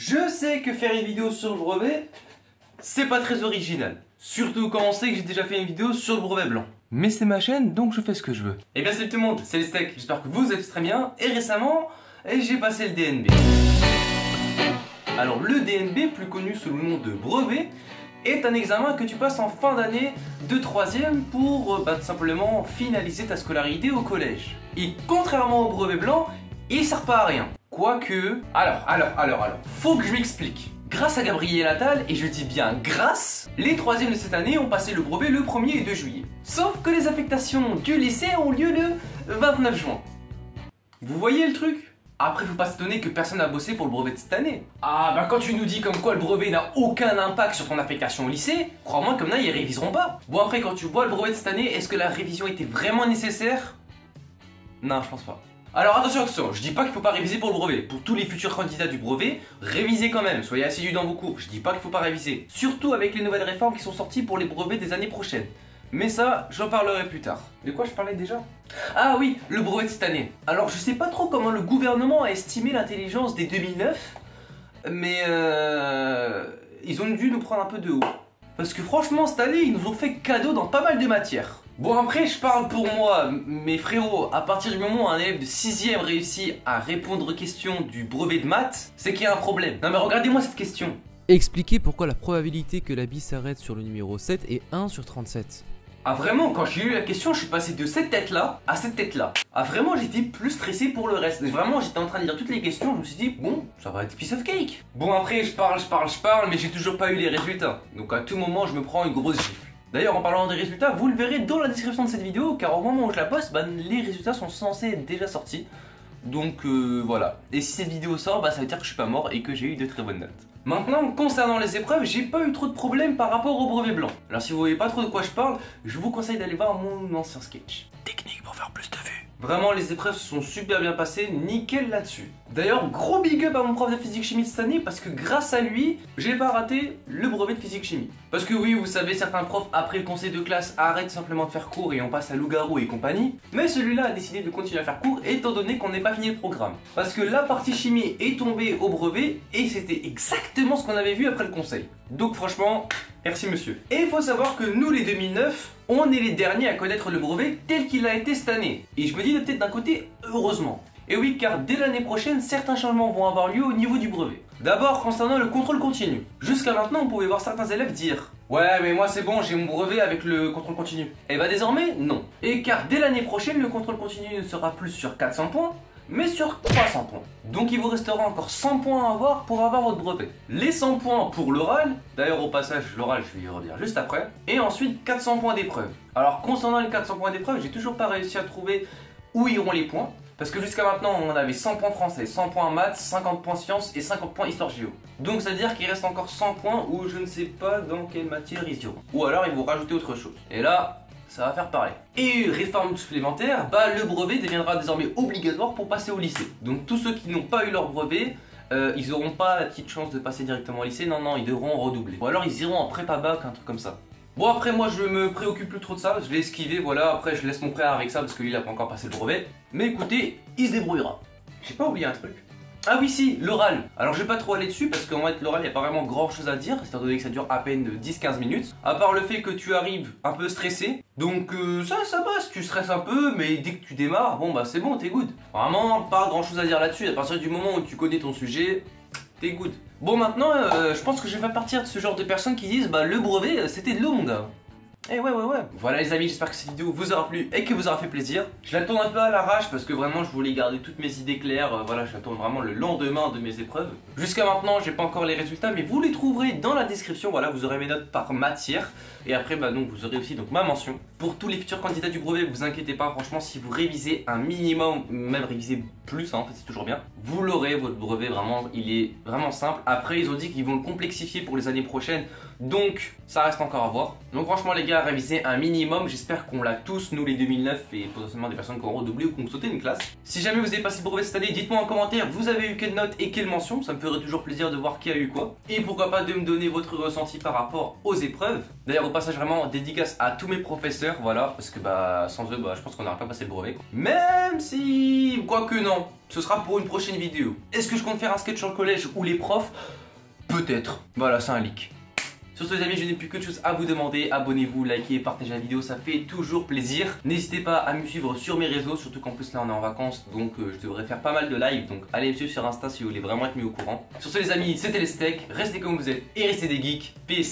Je sais que faire une vidéo sur le brevet, c'est pas très original. Surtout quand on sait que j'ai déjà fait une vidéo sur le brevet blanc. Mais c'est ma chaîne, donc je fais ce que je veux. Et bien salut tout le monde, c'est les steaks, j'espère que vous êtes très bien. Et récemment, j'ai passé le DNB. Alors le DNB, plus connu sous le nom de brevet, est un examen que tu passes en fin d'année de 3ème pour tout simplement finaliser ta scolarité au collège. Et contrairement au brevet blanc, il sert pas à rien. Quoique... Alors, faut que je m'explique. Grâce à Gabriel Attal, et je dis bien grâce, les 3ème de cette année ont passé le brevet le 1er et 2 juillet. Sauf que les affectations du lycée ont lieu le 29 juin. Vous voyez le truc? Après, faut pas s'étonner que personne n'a bossé pour le brevet de cette année. Ah bah quand tu nous dis comme quoi le brevet n'a aucun impact sur ton affectation au lycée, crois-moi comme là ils réviseront pas. Bon après quand tu vois le brevet de cette année, est-ce que la révision était vraiment nécessaire? Non, je pense pas. Alors attention, je dis pas qu'il faut pas réviser pour le brevet. Pour tous les futurs candidats du brevet, révisez quand même, soyez assidus dans vos cours. Je dis pas qu'il faut pas réviser. Surtout avec les nouvelles réformes qui sont sorties pour les brevets des années prochaines. Mais ça, j'en parlerai plus tard. De quoi je parlais déjà? Ah oui, le brevet de cette année. Alors je sais pas trop comment le gouvernement a estimé l'intelligence des 2009, mais ils ont dû nous prendre un peu de haut. Parce que franchement, cette année, ils nous ont fait cadeau dans pas mal de matières. Bon après, je parle pour moi, mes frérots, à partir du moment où un élève de 6ème réussit à répondre aux questions du brevet de maths, c'est qu'il y a un problème. Non mais regardez-moi cette question. Expliquez pourquoi la probabilité que la bille s'arrête sur le numéro 7 est 1 sur 37. Ah vraiment, quand j'ai lu la question, je suis passé de cette tête-là à cette tête-là. Ah vraiment, j'étais plus stressé pour le reste. Vraiment, j'étais en train de lire toutes les questions, je me suis dit, bon, ça va être piece of cake. Bon après, je parle, mais j'ai toujours pas eu les résultats. Donc à tout moment, je me prends une grosse gifle. D'ailleurs, en parlant des résultats, vous le verrez dans la description de cette vidéo, car au moment où je la poste, les résultats sont censés être déjà sortis. Donc voilà. Et si cette vidéo sort, ça veut dire que je suis pas mort et que j'ai eu de très bonnes notes. Maintenant, concernant les épreuves, j'ai pas eu trop de problèmes par rapport au brevet blanc. Alors si vous voyez pas trop de quoi je parle, je vous conseille d'aller voir mon ancien sketch. Technique pour faire plus de vues. Vraiment, les épreuves se sont super bien passées, nickel là-dessus. D'ailleurs, gros big up à mon prof de physique-chimie de cette année parce que grâce à lui, j'ai pas raté le brevet de physique-chimie. Parce que oui, vous savez, certains profs, après le conseil de classe, arrêtent simplement de faire cours et on passe à loup-garou et compagnie. Mais celui-là a décidé de continuer à faire cours étant donné qu'on n'est pas fini le programme. Parce que la partie chimie est tombée au brevet et c'était exactement ce qu'on avait vu après le conseil. Donc franchement, merci monsieur. Et il faut savoir que nous les 2009, on est les derniers à connaître le brevet tel qu'il a été cette année. Et je me dis peut-être d'un côté, heureusement. Et oui, car dès l'année prochaine, certains changements vont avoir lieu au niveau du brevet. D'abord, concernant le contrôle continu. Jusqu'à maintenant, on pouvait voir certains élèves dire « Ouais, mais moi c'est bon, j'ai mon brevet avec le contrôle continu. » Et bah désormais, non. Et car dès l'année prochaine, le contrôle continu ne sera plus sur 400 points, mais sur 300 points. Donc il vous restera encore 100 points à avoir pour avoir votre brevet. Les 100 points pour l'oral, d'ailleurs au passage l'oral je vais y revenir juste après, et ensuite 400 points d'épreuve. Alors concernant les 400 points d'épreuve, j'ai toujours pas réussi à trouver où iront les points, parce que jusqu'à maintenant on avait 100 points français, 100 points maths, 50 points sciences et 50 points histoire géo. Donc ça veut dire qu'il reste encore 100 points où je ne sais pas dans quelle matière ils iront. Ou alors ils vont rajouter autre chose. Et là... ça va faire parler. Et réforme supplémentaire, le brevet deviendra désormais obligatoire pour passer au lycée. Donc tous ceux qui n'ont pas eu leur brevet, ils n'auront pas la petite chance de passer directement au lycée, non, ils devront redoubler. Ou alors ils iront en prépa bac, un truc comme ça. Bon après moi je me préoccupe plus trop de ça, je l'ai esquivé, voilà, après je laisse mon frère avec ça parce que lui il a pas encore passé le brevet. Mais écoutez, il se débrouillera. J'ai pas oublié un truc. Ah oui si, l'oral. Alors je vais pas trop aller dessus parce qu'en fait l'oral il n'y a pas vraiment grand chose à dire, étant donné que ça dure à peine 10-15 minutes. À part le fait que tu arrives un peu stressé. Donc ça passe, tu stresses un peu, mais dès que tu démarres, bon c'est bon, t'es good. Vraiment pas grand chose à dire là-dessus, à partir du moment où tu connais ton sujet, t'es good. Bon maintenant, je pense que je vais pas partir de ce genre de personnes qui disent le brevet c'était de l'eau mon gars. Eh ouais. Voilà les amis, j'espère que cette vidéo vous aura plu et que vous aura fait plaisir. Je la tourne un peu à l'arrache parce que vraiment je voulais garder toutes mes idées claires. Voilà, je la tourne vraiment le lendemain de mes épreuves. Jusqu'à maintenant, j'ai pas encore les résultats, mais vous les trouverez dans la description. Voilà, vous aurez mes notes par matière. Et après, donc vous aurez aussi ma mention. Pour tous les futurs candidats du brevet, vous inquiétez pas, franchement, si vous révisez un minimum, même révisez plus, en fait c'est toujours bien, vous l'aurez, votre brevet, vraiment, il est vraiment simple. Après, ils ont dit qu'ils vont le complexifier pour les années prochaines. Donc ça reste encore à voir. Donc franchement les gars, révisez un minimum. J'espère qu'on l'a tous, nous les 2009 et potentiellement des personnes qui ont redoublé ou qui ont sauté une classe. Si jamais vous avez passé le brevet cette année, dites-moi en commentaire vous avez eu quelle note et quelle mention. Ça me ferait toujours plaisir de voir qui a eu quoi. Et pourquoi pas de me donner votre ressenti par rapport aux épreuves. D'ailleurs au passage vraiment dédicace à tous mes professeurs professeurs, voilà, parce que bah sans eux, bah je pense qu'on n'aurait pas passé le brevet, quoi. Même si, quoique non, ce sera pour une prochaine vidéo. Est-ce que je compte faire un sketch sur le collège ou les profs? Peut-être. Voilà, c'est un leak. Sur ce les amis, je n'ai plus que de choses à vous demander. Abonnez-vous, likez, partagez la vidéo, ça fait toujours plaisir. N'hésitez pas à me suivre sur mes réseaux, surtout qu'en plus là on est en vacances, donc je devrais faire pas mal de live. Donc allez me suivre sur Insta si vous voulez vraiment être mis au courant. Sur ce les amis, c'était les steaks, restez comme vous êtes et restez des geeks. Peace.